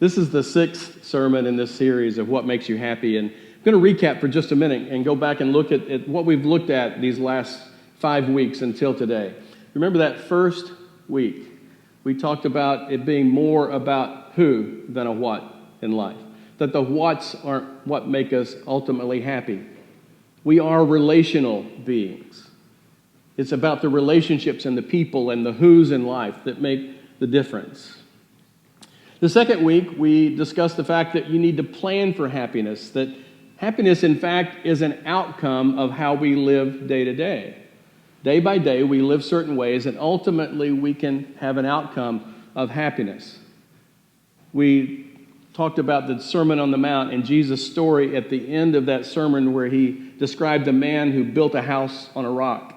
This is the sixth sermon in this series of What Makes You Happy. And I'm going to recap for just a minute and go back and look at what we've looked at these last 5 weeks until today. Remember that first week, we talked about it being more about who than a what in life. That the whats aren't what make us ultimately happy. We are relational beings. It's about the relationships and the people and the who's in life that make the difference. The second week, we discussed the fact that you need to plan for happiness, that happiness, in fact, is an outcome of how we live day to day. Day by day, we live certain ways, and ultimately, we can have an outcome of happiness. We talked about the Sermon on the Mount and Jesus' story at the end of that sermon where he described the man who built a house on a rock,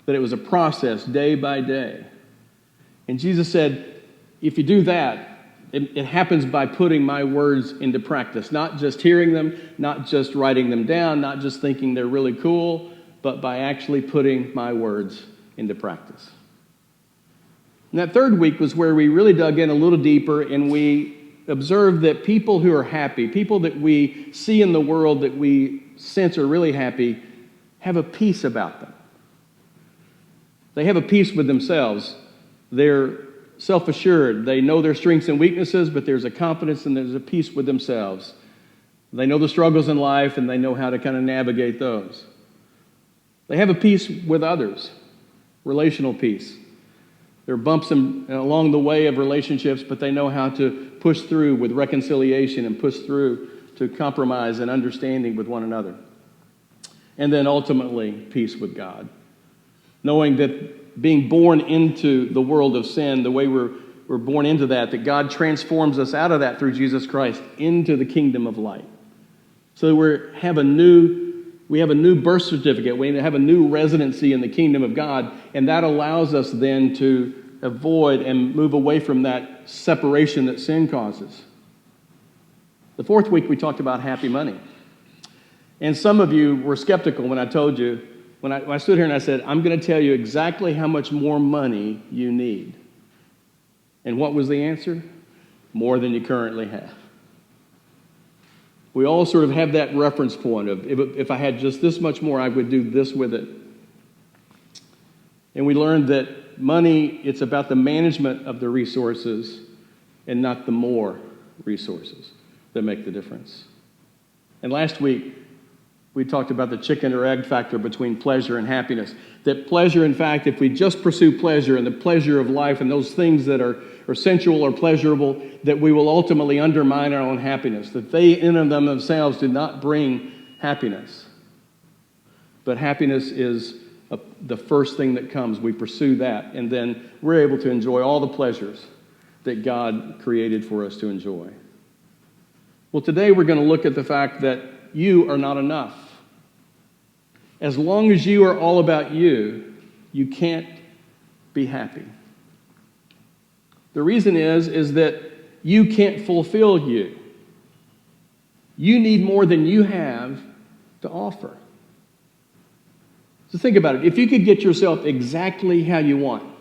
that it was a process day by day. And Jesus said, if you do that, it happens by putting my words into practice, not just hearing them, not just writing them down, not just thinking they're really cool, but by actually putting my words into practice. And that third week was where we really dug in a little deeper and we observed that people who are happy, people that we see in the world that we sense are really happy, have a peace about them. They have a peace with themselves. They're self-assured. They know their strengths and weaknesses, but there's a confidence and there's a peace with themselves. They know the struggles in life and they know how to kind of navigate those. They have a peace with others, relational peace. There are bumps along the way of relationships, but they know how to push through with reconciliation and push through to compromise and understanding with one another. And then ultimately, peace with God. Knowing that being born into the world of sin, the way we're born into that God transforms us out of that through Jesus Christ into the kingdom of light. So we have a new birth certificate. We have a new residency in the kingdom of God, and that allows us then to avoid and move away from that separation that sin causes. The fourth week, we talked about happy money. And some of you were skeptical when I told you, when I stood here and I said, I'm going to tell you exactly how much more money you need. And what was the answer? More than you currently have. We all sort of have that reference point of, if I had just this much more, I would do this with it. And we learned that money, it's about the management of the resources and not the more resources that make the difference. And last week, we talked about the chicken or egg factor between pleasure and happiness. That pleasure, in fact, if we just pursue pleasure and the pleasure of life and those things that are sensual or pleasurable, that we will ultimately undermine our own happiness. That they in and of themselves do not bring happiness. But happiness is the first thing that comes. We pursue that, and then we're able to enjoy all the pleasures that God created for us to enjoy. Well, today we're going to look at the fact that you are not enough. As long as you are all about you, you can't be happy. The reason is that you can't fulfill you. You need more than you have to offer. So think about it. If you could get yourself exactly how you want,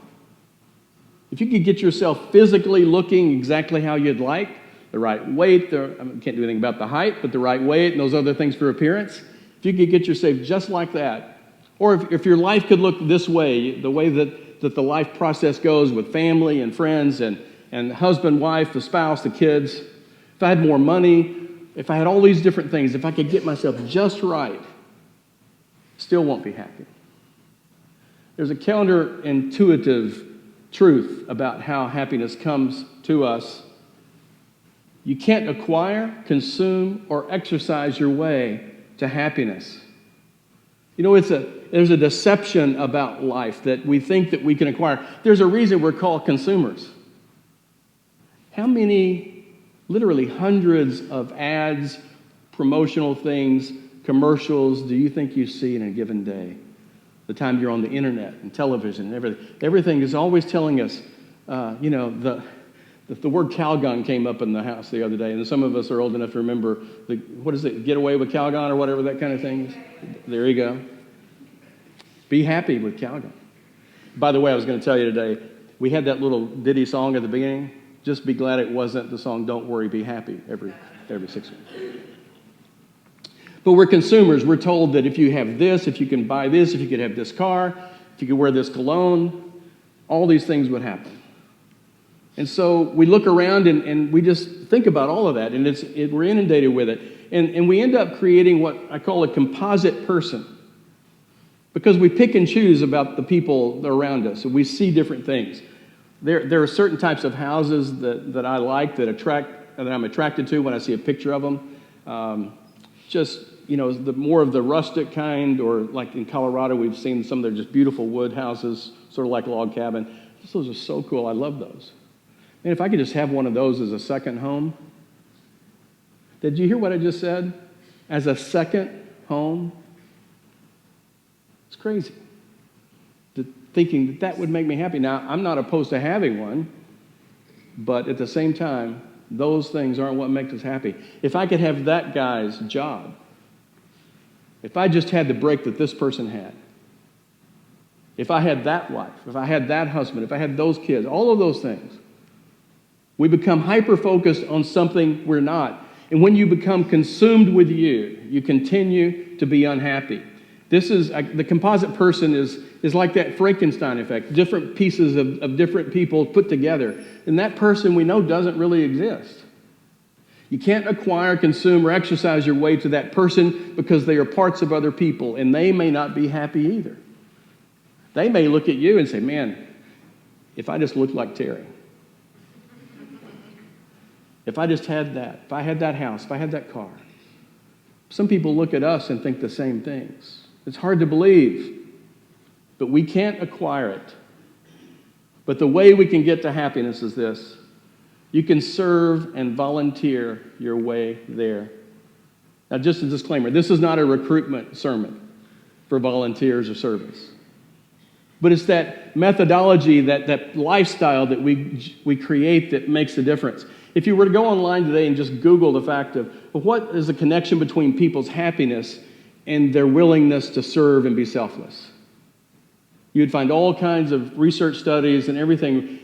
if you could get yourself physically looking exactly how you'd like, the right weight, I can't do anything about the height, but the right weight and those other things for appearance, if you could get yourself just like that, or if your life could look this way, the way that the life process goes with family and friends and husband, wife, the spouse, the kids, if I had more money, if I had all these different things, if I could get myself just right, still won't be happy. There's a counterintuitive truth about how happiness comes to us. You can't acquire, consume, or exercise your way to happiness. You know, there's a deception about life that we think that we can acquire. There's a reason we're called consumers. How many, literally hundreds of ads, promotional things, commercials do you think you see in a given day? The time you're on the internet and television and everything. Everything is always telling us, the word Calgon came up in the house the other day, and some of us are old enough to remember, get away with Calgon or whatever that kind of thing. There you go. Be happy with Calgon. By the way, I was going to tell you today, we had that little ditty song at the beginning. just be glad it wasn't the song Don't Worry, Be Happy every 6 weeks. But we're consumers. We're told that if you have this, if you can buy this, if you could have this car, if you could wear this cologne, all these things would happen. And so we look around and we just think about all of that, and we're inundated with it. And we end up creating what I call a composite person, because we pick and choose about the people around us, and we see different things. There are certain types of houses that I like, that I'm attracted to when I see a picture of them. The more of the rustic kind, or like in Colorado, we've seen some that are just beautiful wood houses, sort of like log cabin. Those are so cool. I love those. And if I could just have one of those as a second home. Did you hear what I just said? As a second home? It's crazy. Thinking that would make me happy. Now, I'm not opposed to having one, but at the same time, those things aren't what makes us happy. If I could have that guy's job, if I just had the break that this person had, if I had that wife, if I had that husband, if I had those kids, all of those things, we become hyper-focused on something we're not. And when you become consumed with you continue to be unhappy. The composite person is like that Frankenstein effect, different pieces of different people put together. And that person we know doesn't really exist. You can't acquire, consume, or exercise your way to that person, because they are parts of other people, and they may not be happy either. They may look at you and say, man, if I just looked like Terry, if I just had that, if I had that house, if I had that car. Some people look at us and think the same things. It's hard to believe, but we can't acquire it. But the way we can get to happiness is this: you can serve and volunteer your way there. Now, just a disclaimer, this is not a recruitment sermon for volunteers or service. But it's that methodology, that lifestyle that we create that makes the difference. If you were to go online today and just Google the fact of, well, what is the connection between people's happiness and their willingness to serve and be selfless, you'd find all kinds of research studies and everything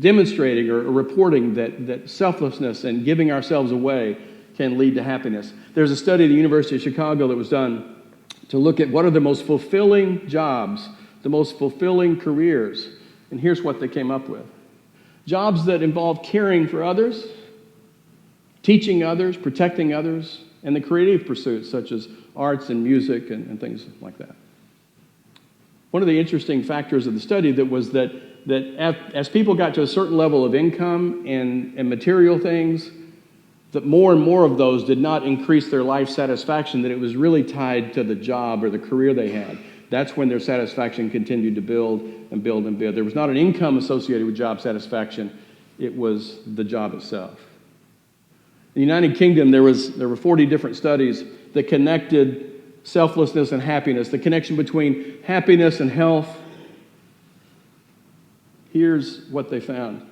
demonstrating or reporting that selflessness and giving ourselves away can lead to happiness. There's a study at the University of Chicago that was done to look at what are the most fulfilling jobs, the most fulfilling careers. And here's what they came up with. Jobs that involve caring for others, teaching others, protecting others, and the creative pursuits such as arts and music and things like that. One of the interesting factors of the study was that as people got to a certain level of income and material things, that more and more of those did not increase their life satisfaction, that it was really tied to the job or the career they had. That's when their satisfaction continued to build and build and build. There was not an income associated with job satisfaction. It was the job itself. In the United Kingdom, there were 40 different studies that connected selflessness and happiness, the connection between happiness and health. Here's what they found.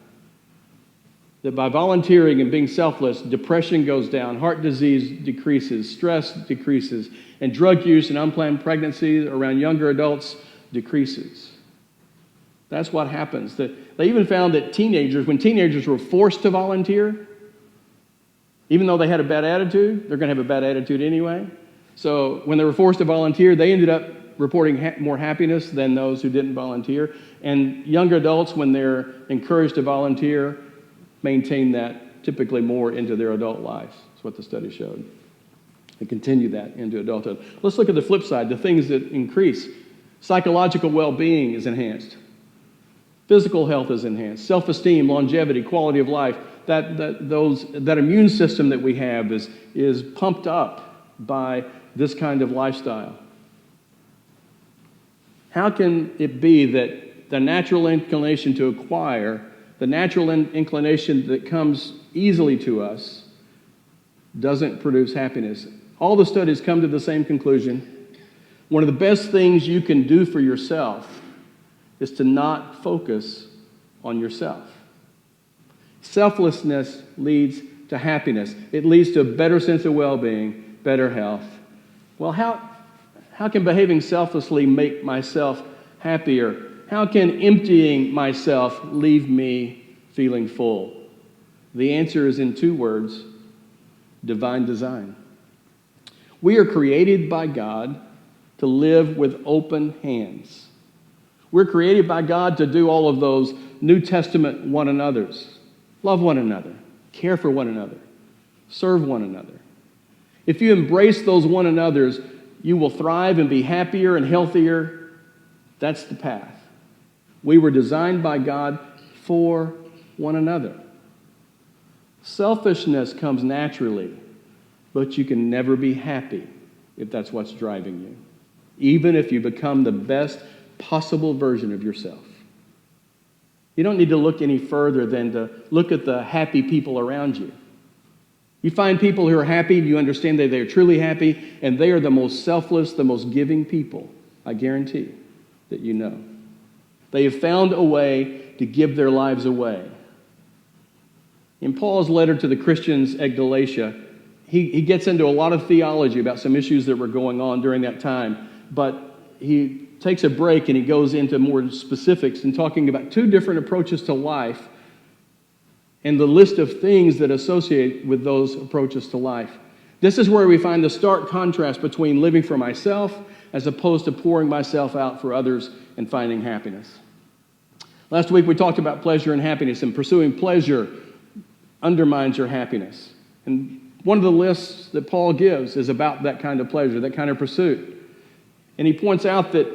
That by volunteering and being selfless, depression goes down, heart disease decreases, stress decreases, and drug use and unplanned pregnancy around younger adults decreases. That's what happens. They even found that when teenagers were forced to volunteer, even though they had a bad attitude, they're going to have a bad attitude anyway. So when they were forced to volunteer, they ended up reporting more happiness than those who didn't volunteer. And younger adults, when they're encouraged to volunteer, maintain that typically more into their adult lives. That's what the study showed. They continue that into adulthood. Let's look at the flip side, the things that increase. Psychological well-being is enhanced. Physical health is enhanced. Self-esteem, longevity, quality of life. That immune system that we have is pumped up by this kind of lifestyle. How can it be that the natural inclination to acquire, the natural inclination that comes easily to us, doesn't produce happiness? All the studies come to the same conclusion. One of the best things you can do for yourself is to not focus on yourself. Selflessness leads to happiness. It leads to a better sense of well-being, better health. Well, how can behaving selflessly make myself happier? How can emptying myself leave me feeling full? The answer is in two words: divine design. We are created by God to live with open hands. We're created by God to do all of those New Testament one another's. Love one another, care for one another, serve one another. If you embrace those one another's, you will thrive and be happier and healthier. That's the path. We were designed by God for one another. Selfishness comes naturally, but you can never be happy if that's what's driving you, even if you become the best possible version of yourself. You don't need to look any further than to look at the happy people around you. You find people who are happy, you understand that they're truly happy, and they are the most selfless, the most giving people, I guarantee, that you know. They have found a way to give their lives away. In Paul's letter to the Christians at Galatia, he gets into a lot of theology about some issues that were going on during that time, but he takes a break and he goes into more specifics and talking about two different approaches to life and the list of things that associate with those approaches to life. This is where we find the stark contrast between living for myself as opposed to pouring myself out for others and finding happiness. Last week we talked about pleasure and happiness, and pursuing pleasure undermines your happiness. And one of the lists that Paul gives is about that kind of pleasure, that kind of pursuit. And he points out that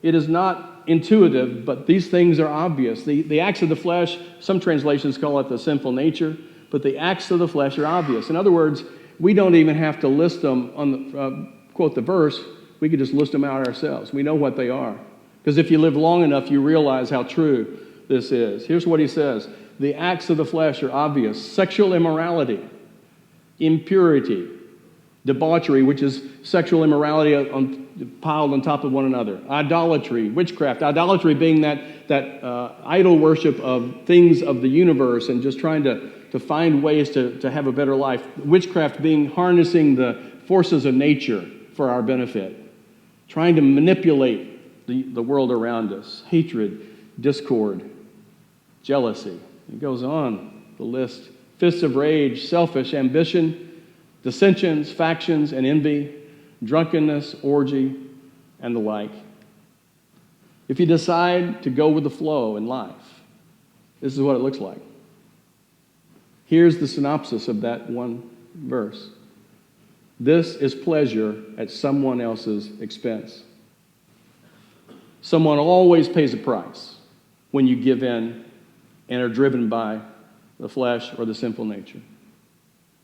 it is not intuitive, but these things are obvious. The acts of the flesh, some translations call it the sinful nature, but the acts of the flesh are obvious. In other words, we don't even have to list them on the, quote the verse, we could just list them out ourselves. We know what they are. Because if you live long enough, you realize how true this is. Here's what he says. The acts of the flesh are obvious: sexual immorality, impurity, debauchery, which is sexual immorality piled on top of one another, idolatry, witchcraft, idolatry being that idol worship of things of the universe and just trying to find ways to have a better life, witchcraft being harnessing the forces of nature for our benefit, trying to manipulate the world around us, hatred, discord, jealousy. It goes on, the list. Fists of rage, selfish ambition, dissensions, factions, and envy, drunkenness, orgy, and the like. If you decide to go with the flow in life, this is what it looks like. Here's the synopsis of that one verse. This is pleasure at someone else's expense. Someone always pays a price when you give in and are driven by the flesh or the sinful nature.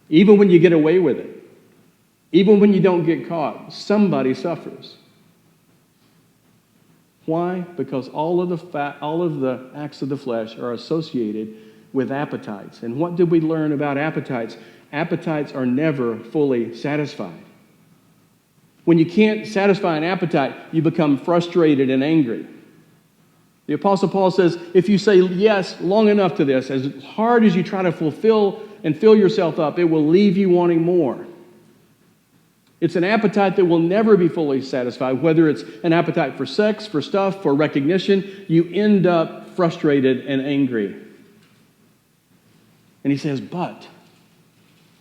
Even when you get away with it, even when you don't get caught, somebody suffers. Why? Because all of the acts of the flesh are associated with appetites. And what did we learn about appetites? Appetites are never fully satisfied. When you can't satisfy an appetite, you become frustrated and angry. The Apostle Paul says, if you say yes long enough to this, as hard as you try to fulfill and fill yourself up, it will leave you wanting more. It's an appetite that will never be fully satisfied, whether it's an appetite for sex, for stuff, for recognition. You end up frustrated and angry. And he says, but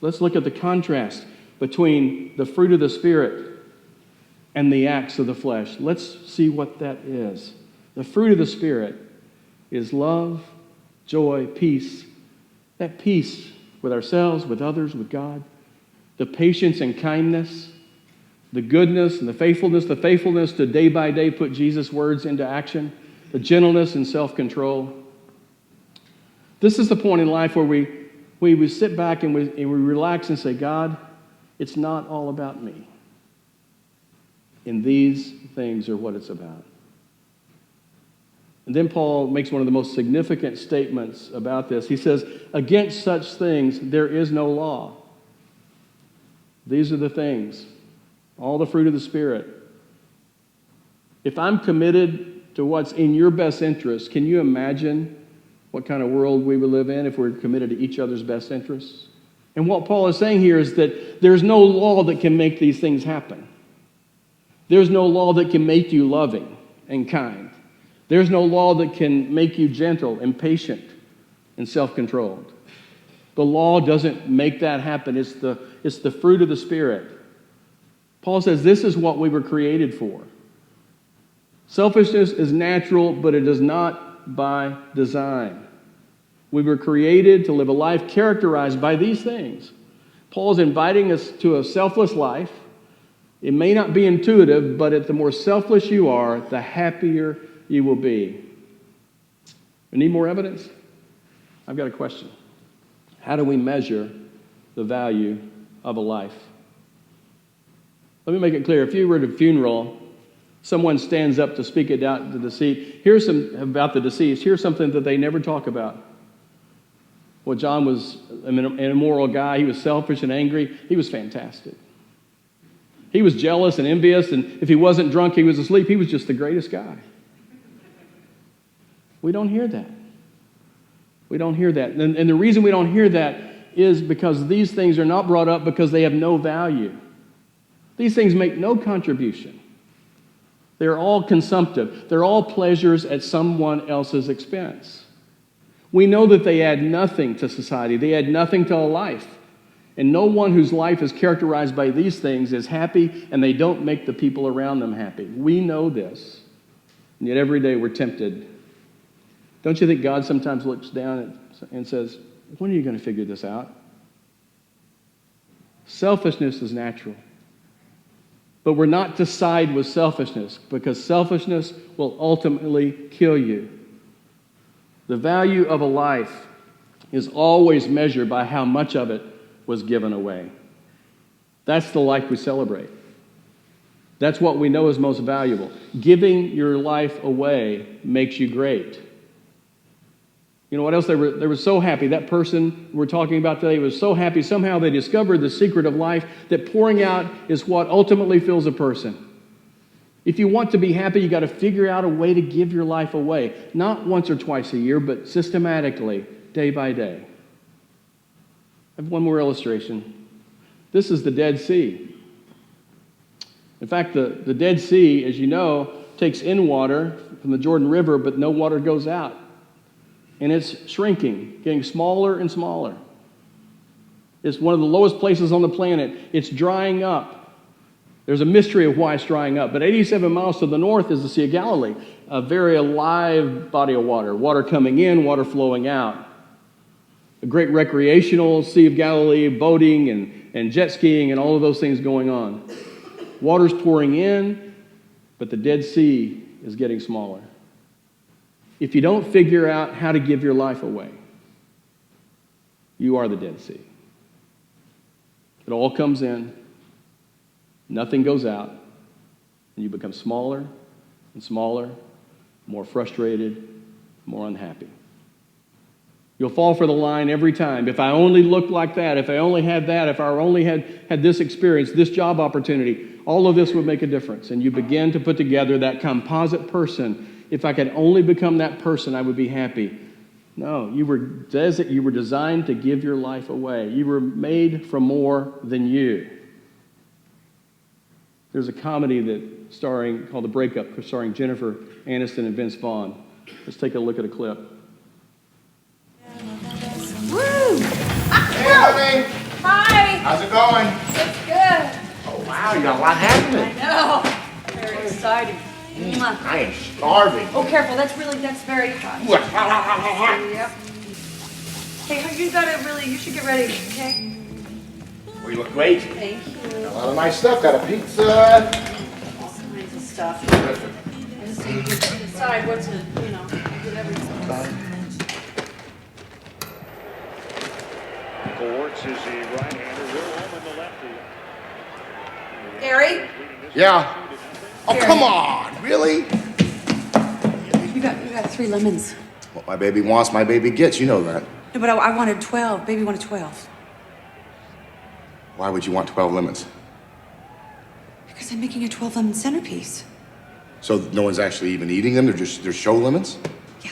let's look at the contrast between the fruit of the Spirit and the acts of the flesh. Let's see what that is. The fruit of the Spirit is love, joy, peace. That peace with ourselves, with others, with God. The patience and kindness, the goodness and the faithfulness to day by day put Jesus' words into action, the gentleness and self-control. This is the point in life where we sit back and we relax and say, God, it's not all about me. And these things are what it's about. And then Paul makes one of the most significant statements about this. He says, against such things there is no law. These are the things, all the fruit of the Spirit. If I'm committed to what's in your best interest, can you imagine what kind of world we would live in if we're committed to each other's best interests? And what Paul is saying here is that there's no law that can make these things happen. There's no law that can make you loving and kind. There's no law that can make you gentle and patient and self-controlled. The law doesn't make that happen. It's the fruit of the Spirit. Paul says this is what we were created for. Selfishness is natural, but it is not by design. We were created to live a life characterized by these things. Paul's inviting us to a selfless life. It may not be intuitive, but the more selfless you are, the happier you will be. We need more evidence? I've got a question. How do we measure the value of a life? Let me make it clear. If you were at a funeral, someone stands up to speak about the deceased. Here's something that they never talk about. Well, John was an immoral guy. He was selfish and angry. He was fantastic. He was jealous and envious, and if he wasn't drunk, he was asleep. He was just the greatest guy. We don't hear that. We don't hear that. And the reason we don't hear that is because these things are not brought up because they have no value. These things make no contribution. They're all consumptive. They're all pleasures at someone else's expense. We know that they add nothing to society. They add nothing to a life. And no one whose life is characterized by these things is happy, and they don't make the people around them happy. We know this. And yet every day we're tempted. Don't you think God sometimes looks down and says, when are you going to figure this out? Selfishness is natural. But we're not to side with selfishness, because selfishness will ultimately kill you. The value of a life is always measured by how much of it was given away. That's the life we celebrate. That's what we know is most valuable. Giving your life away makes you great. You know what else? They were so happy. That person we're talking about today was so happy. Somehow they discovered the secret of life, that pouring out is what ultimately fills a person. If you want to be happy, you got to figure out a way to give your life away. Not once or twice a year, but systematically, day by day. I have one more illustration. This is the Dead Sea. In fact, the Dead Sea, as you know, takes in water from the Jordan River, but no water goes out. And it's shrinking, getting smaller and smaller. It's one of the lowest places on the planet. It's drying up. There's a mystery of why it's drying up. But 87 miles to the north is the Sea of Galilee, a very alive body of water. Water coming in, water flowing out. A great recreational Sea of Galilee, boating and jet skiing and all of those things going on. Water's pouring in, but the Dead Sea is getting smaller. If you don't figure out how to give your life away, you are the Dead Sea. It all comes in, nothing goes out, and you become smaller and smaller, more frustrated, more unhappy. You'll fall for the line every time. If I only looked like that, if I only had that, if I only had this experience, this job opportunity, all of this would make a difference. And you begin to put together that composite person. If I could only become that person, I would be happy. No, you were designed to give your life away. You were made for more than you. There's a comedy called The Breakup, starring Jennifer Aniston and Vince Vaughn. Let's take a look at a clip. Woo! Hey, honey. Hi. How's it going? It's good. Oh, wow, you got a lot happening. I know. Very exciting. I am starving. Oh, careful. That's very hot. Yep. Hey, you should get ready, okay? Well, you look great. Thank you. Got a lot of nice stuff. Got a pizza. All kinds of stuff. Terrific. I just need to decide what to, get everything. Courts is the right-hander. Will home in the lefty. Gary? Yeah. Oh, Here. come on. Really? You got 3 lemons. What my baby wants, my baby gets. You know that. No, but I wanted 12. Baby wanted 12. Why would you want 12 lemons? Because I'm making a 12-lemon centerpiece. So no one's actually even eating them? They're show lemons? Yeah,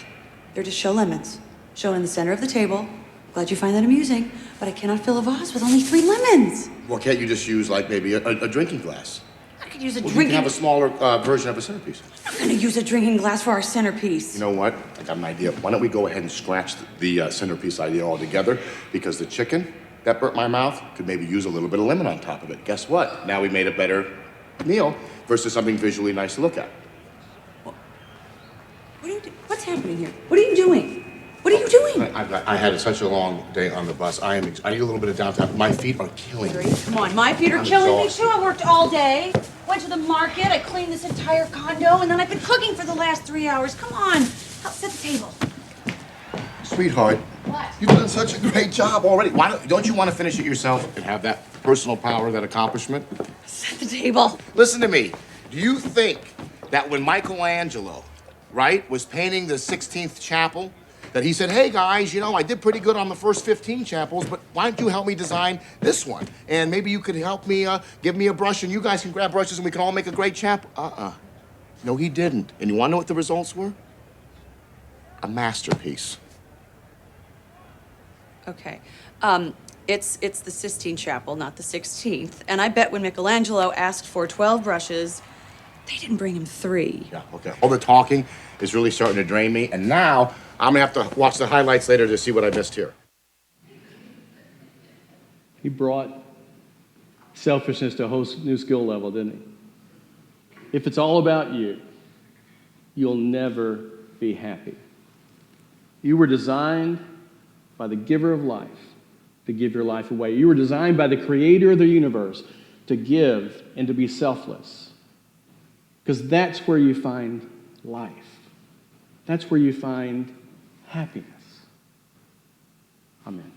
they're just show lemons. Shown in the center of the table. Glad you find that amusing, but I cannot fill a vase with only 3 lemons. Well, can't you just use, like, maybe a drinking glass? could use a Well, you drinking... can have a smaller version of a centerpiece. I'm gonna use a drinking glass for our centerpiece. You know what? I got an idea. Why don't we go ahead and scratch the centerpiece idea altogether? Because the chicken that burnt my mouth could maybe use a little bit of lemon on top of it. Guess what? Now we made a better meal versus something visually nice to look at. What are you doing? What's happening here? What are you doing? What are you doing? I had such a long day on the bus. I need a little bit of downtime. My feet are killing me. Come on, my feet are I'm killing exhausted. me too. I worked all day. Went to the market. I cleaned this entire condo, and then I've been cooking for the last 3 hours. Come on, help set the table. Sweetheart, What? you've done such a great job already. Don't you want to finish it yourself and have that personal power, that accomplishment? Set the table. Listen to me. Do you think that when Michelangelo, right, was painting the 16th chapel, that he said, hey guys, you know, I did pretty good on the first 15 chapels, but why don't you help me design this one? And maybe you could help me, give me a brush, and you guys can grab brushes and we can all make a great chapel. No, he didn't. And you want to know what the results were? A masterpiece. Okay. It's the Sistine Chapel, not the 16th. And I bet when Michelangelo asked for 12 brushes, they didn't bring him 3. Yeah, okay. All the talking is really starting to drain me, and now I'm gonna have to watch the highlights later to see what I missed here. He brought selfishness to a whole new skill level, didn't he? If it's all about you, you'll never be happy. You were designed by the giver of life to give your life away. You were designed by the creator of the universe to give and to be selfless. Because that's where you find life. That's where you find happiness. Amen.